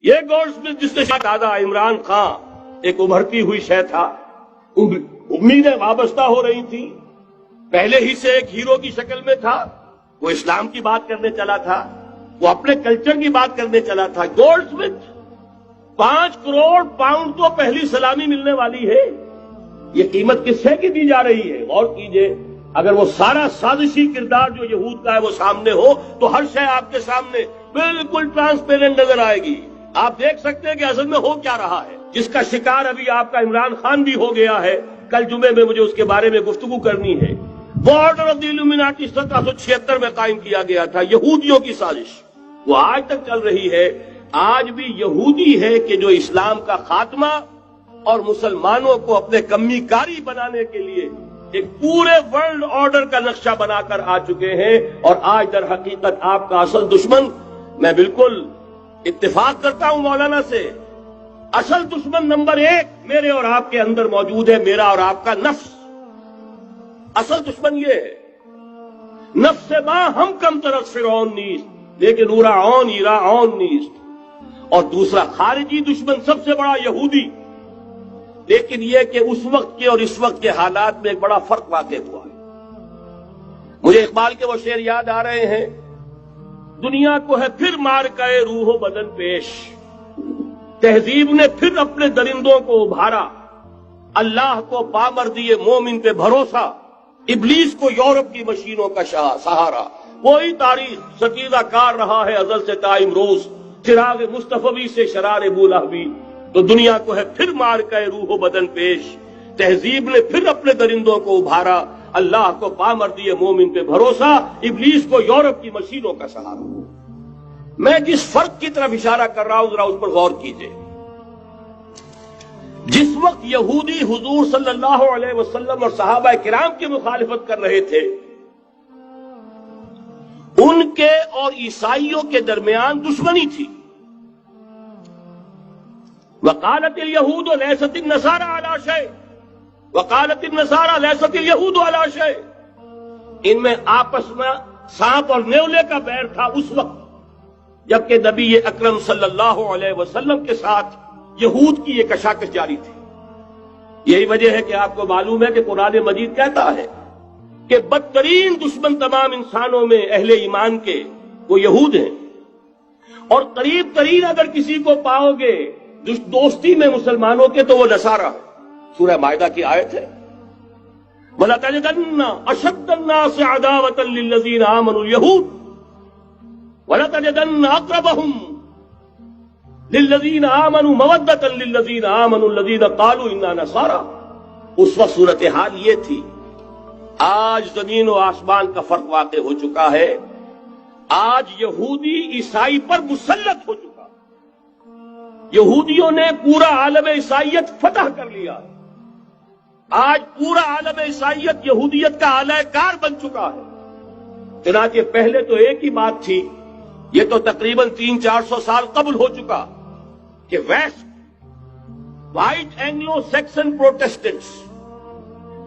یہ gold Smith جس نے دادا عمران خان ایک ابھرتی ہوئی شے تھا، امیدیں وابستہ ہو رہی تھی، پہلے ہی سے ایک ہیرو کی شکل میں تھا، وہ اسلام کی بات کرنے چلا تھا، وہ اپنے کلچر کی بات کرنے چلا تھا۔ گولڈ سمتھ 5 کروڑ پاؤنڈ تو پہلی سلامی ملنے والی ہے، یہ قیمت کس سے کی دی جا رہی ہے؟ غور کیجئے، اگر وہ سارا سازشی کردار جو یہود کا ہے وہ سامنے ہو تو ہر شے آپ کے سامنے بالکل ٹرانسپیرنٹ نظر آئے گی، آپ دیکھ سکتے ہیں کہ اصل میں ہو کیا رہا ہے، جس کا شکار ابھی آپ کا عمران خان بھی ہو گیا ہے۔ کل جمعے میں مجھے اس کے بارے میں گفتگو کرنی ہے۔ وہ آرڈر آف دی الومناٹی 1776 میں قائم کیا گیا تھا، یہودیوں کی سازش، وہ آج تک چل رہی ہے۔ آج بھی یہودی ہے کہ جو اسلام کا خاتمہ اور مسلمانوں کو اپنے کمی کاری بنانے کے لیے ایک پورے ورلڈ آرڈر کا نقشہ بنا کر آ چکے ہیں، اور آج در حقیقت آپ کا اصل دشمن، میں بالکل اتفاق کرتا ہوں مولانا سے، اصل دشمن نمبر 1 میرے اور آپ کے اندر موجود ہے، میرا اور آپ کا نفس۔ اصل دشمن یہ ہے، نفس ما ہم کم طرف فرعون نیست لیکن اورا اون ایرا اون نیست۔ اور دوسرا خارجی دشمن سب سے بڑا یہودی، لیکن یہ کہ اس وقت کے اور اس وقت کے حالات میں ایک بڑا فرق واقع ہوا ہے۔ مجھے اقبال کے وہ شعر یاد آ رہے ہیں، دنیا کو ہے پھر مار کے روح و بدن پیش، تہذیب نے پھر اپنے درندوں کو ابھارا، اللہ کو پامر دیے مومن پہ بھروسہ، ابلیس کو یورپ کی مشینوں کا سہارا۔ وہی تاریخ ستیزہ کار رہا ہے ازل سے تا امروز، چراغ مصطفی سے شرار بولہبی، تو دنیا کو ہے پھر مار کے روح و بدن پیش، تہذیب نے پھر اپنے درندوں کو ابھارا، اللہ کو پامر دیے مومن پہ بھروسہ، ابلیس کو یورپ کی مشینوں کا سہارا۔ میں جس فرق کی طرف اشارہ کر رہا ہوں ذرا اس پر غور کیجئے۔ جس وقت یہودی حضور صلی اللہ علیہ وسلم اور صحابہ کرام کی مخالفت کر رہے تھے، ان کے اور عیسائیوں کے درمیان دشمنی تھی۔ وقالت اليهود ليست النصارى على شيء وقالت النصارى ليست اليهود على شيء، ان میں آپس میں سانپ اور نیولے کا بیر تھا اس وقت، جبکہ نبی اکرم صلی اللہ علیہ وسلم کے ساتھ یہود کی یہ کشاکش جاری تھی۔ یہی وجہ ہے کہ آپ کو معلوم ہے کہ قرآن مجید کہتا ہے کہ بدترین دشمن تمام انسانوں میں اہل ایمان کے وہ یہود ہیں، اور قریب ترین اگر کسی کو پاؤ گے دوستی میں مسلمانوں کے تو وہ نصارہ ہے۔ سورہ مائدہ کی آیت ہے، وَلَتَجِدَنَّ أَشَدَّ النَّاسِ عَدَاوَةً لِلَّذِينَ آمَنُوا الْيَهُودَ وَلَتَجِدَنَّ أَقْرَبَهُمْ لِلَّذِينَ آمَنُوا مَوَدَّةً لِلَّذِينَ آمَنُوا الَّذِينَ قَالُوا إِنَّا نَصَارَىٰ۔ اس وقت صورتحال یہ تھی۔ آج زمین و آسمان کا فرق واقع ہو چکا ہے، آج یہودی عیسائی پر مسلط ہو چکا، یہودیوں نے پورا عالم عیسائیت فتح کر لیا، آج پورا عالم عیسائیت یہودیت کا اعلی کار بن چکا ہے۔ چنانچہ پہلے تو ایک ہی بات تھی، یہ تو تقریباً 300-400 سال قبل ہو چکا، کہ west white Anglo Saxon Protestants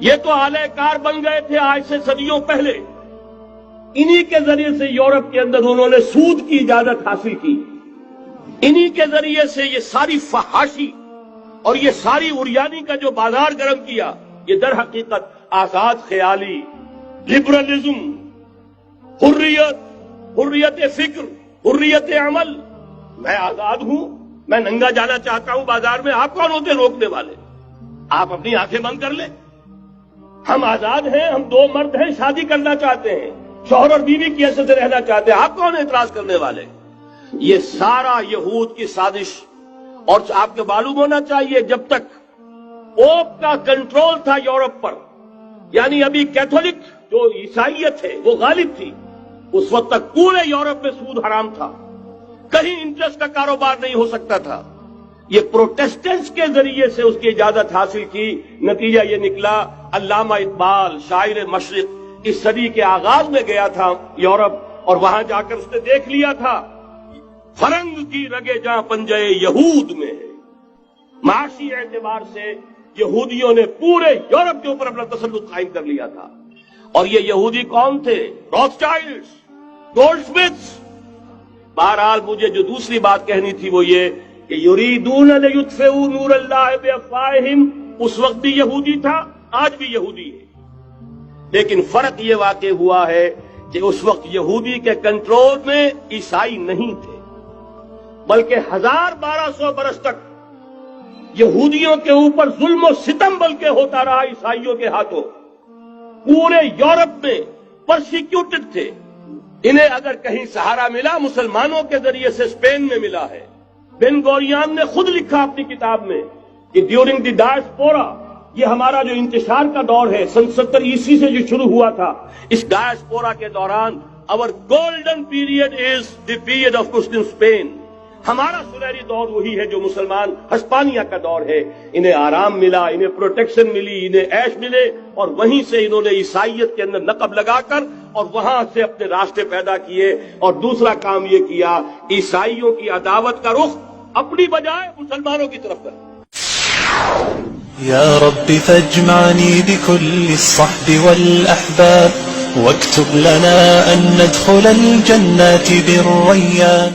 یہ تو اعلی کار بن گئے تھے آج سے صدیوں پہلے، انہی کے ذریعے سے یورپ کے اندر انہوں نے سود کی اجازت حاصل کی، انہی کے ذریعے سے یہ ساری فحاشی اور یہ ساری عریانی کا جو بازار گرم کیا، یہ در حقیقت آزاد خیالی، لبرلزم، حریت فکر، حریت عمل، میں آزاد ہوں، میں ننگا جانا چاہتا ہوں بازار میں، آپ کون ہوتے روکنے والے؟ آپ اپنی آنکھیں بند کر لیں، ہم آزاد ہیں، ہم 2 مرد ہیں، شادی کرنا چاہتے ہیں، شوہر اور بیوی کی حیثیت سے رہنا چاہتے ہیں، آپ کون اعتراض کرنے والے؟ یہ سارا یہود کی سازش، اور آپ کو معلوم ہونا چاہیے جب تک پوپ کا کنٹرول تھا یورپ پر، یعنی ابھی کیتھولک جو عیسائیت ہے وہ غالب تھی، اس وقت تک پورے یورپ میں سود حرام تھا، کہیں انٹرسٹ کا کاروبار نہیں ہو سکتا تھا۔ یہ پروٹیسٹنٹس کے ذریعے سے اس کی اجازت حاصل کی، نتیجہ یہ نکلا، علامہ اقبال شاعر مشرق اس صدی کے آغاز میں گیا تھا یورپ، اور وہاں جا کر اس نے دیکھ لیا تھا فرنگ کی رگے جہاں پنجے یہود میں ہے۔ معاشی اعتبار سے یہودیوں نے پورے یورپ کے اوپر اپنا تسلط قائم کر لیا تھا، اور یہ یہودی کون تھے؟ روتھ چائلڈز، گولڈ سمتھس، بہرحال مجھے جو دوسری بات کہنی تھی وہ یہ کہ یریدون لیطفئوا نور اللہ بافواہہم، اس وقت بھی یہودی تھا، آج بھی یہودی ہے، لیکن فرق یہ واقع ہوا ہے کہ اس وقت یہودی کے کنٹرول میں عیسائی نہیں تھے، بلکہ 1200 برس تک یہودیوں کے اوپر ظلم و ستم بلکہ ہوتا رہا عیسائیوں کے ہاتھوں. پورے یورپ میں پرسیکیوٹڈ تھے. انہیں اگر کہیں سہارا ملا مسلمانوں کے ذریعے سے اسپین میں ملا ہے. بن گوریان نے خود لکھا اپنی کتاب میں کہ ڈیورنگ دی ڈائسپورا، یہ ہمارا جو انتشار کا دور ہے 70 عیسوی سے جو شروع ہوا تھا، اس ڈائسپورا کے دوران our golden period is the period of Muslim Spain. ہمارا سنہری دور وہی ہے جو مسلمان ہسپانیہ کا دور ہے. انہیں آرام ملا، انہیں پروٹیکشن ملی، انہیں عیش ملے، اور وہیں سے انہوں نے عیسائیت کے اندر نقب لگا کر اور وہاں سے اپنے راستے پیدا کیے. اور دوسرا کام یہ کیا، عیسائیوں کی عداوت کا رخ اپنی بجائے مسلمانوں کی طرف کر. یا رب فاجمعنی بكل الصحب والأحباب واكتب لنا أن ندخل الجنات بالريان.